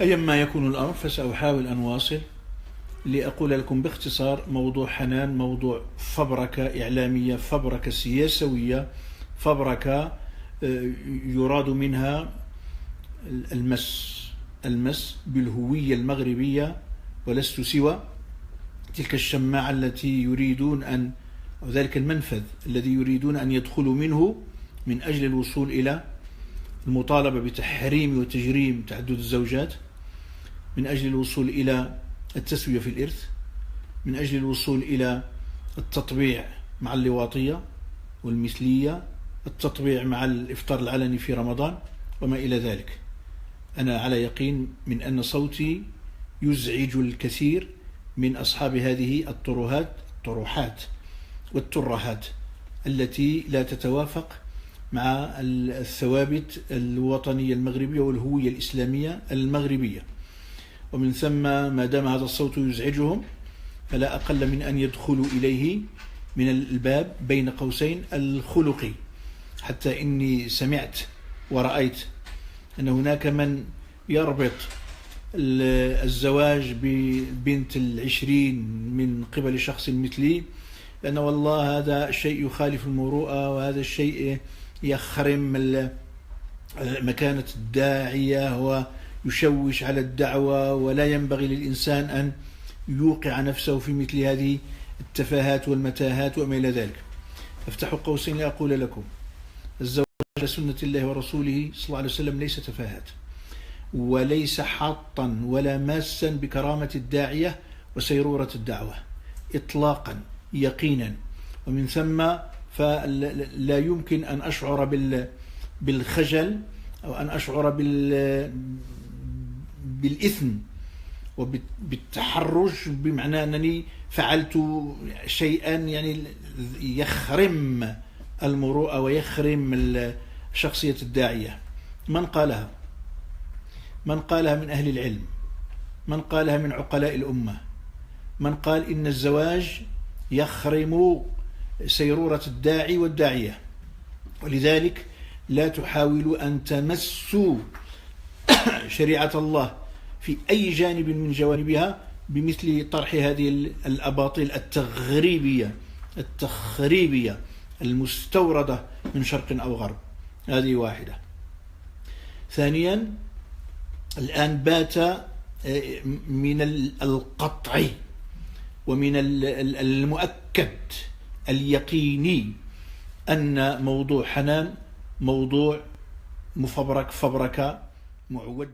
أيما يكون الأمر فسأحاول أن أواصل لأقول لكم باختصار موضوع حنان موضوع فبركة إعلامية، فبركة سياسوية، فبركة يراد منها المس بالهوية المغربية، ولست سوى تلك الشماعة التي يريدون أن، أو ذلك المنفذ الذي يريدون أن يدخلوا منه من أجل الوصول إلى المطالبة بتحريم وتجريم تعدد الزوجات، من أجل الوصول إلى التسوية في الإرث، من أجل الوصول إلى التطبيع مع اللواطية والمثلية، التطبيع مع الإفطار العلني في رمضان وما إلى ذلك. أنا على يقين من أن صوتي يزعج الكثير من أصحاب هذه الطروحات والترهات التي لا تتوافق مع الثوابت الوطنية المغربية والهوية الإسلامية المغربية. ومن ثم ما دام هذا الصوت يزعجهم فلا أقل من أن يدخلوا إليه من الباب بين قوسين الخلقي. حتى إني سمعت ورأيت أن هناك من يربط الزواج ببنت 20 من قبل شخص مثلي، لأن والله هذا الشيء يخالف المروءة، وهذا الشيء يخرم مكانة الداعية ويشوش على الدعوة، ولا ينبغي للإنسان أن يوقع نفسه في مثل هذه التفاهات والمتاهات وما إلى ذلك. أفتح قوسين لأقول لكم: الزواج على سنة الله ورسوله صلى الله عليه وسلم ليس تفاهات، وليس حاطا ولا ماسا بكرامة الداعية وسيرورة الدعوة إطلاقا يقينا. ومن ثم فلا يمكن أن أشعر بالخجل أو أن أشعر بالإثم وبالتحرج، بمعنى أنني فعلت شيئا يعني يخرم المروءة ويخرم شخصية الداعية. من قالها؟ من قالها من أهل العلم؟ من قالها من عقلاء الأمة؟ من قال إن الزواج يخرم سيرورة الداعي والداعية؟ ولذلك لا تحاولوا أن تمسوا شريعة الله في أي جانب من جوانبها بمثل طرح هذه الأباطيل التخريبية المستوردة من شرق أو غرب. هذه واحدة. ثانيا، الآن بات من القطع ومن المؤكد اليقيني أن موضوع حنان موضوع مفبرك فبركة معوجة.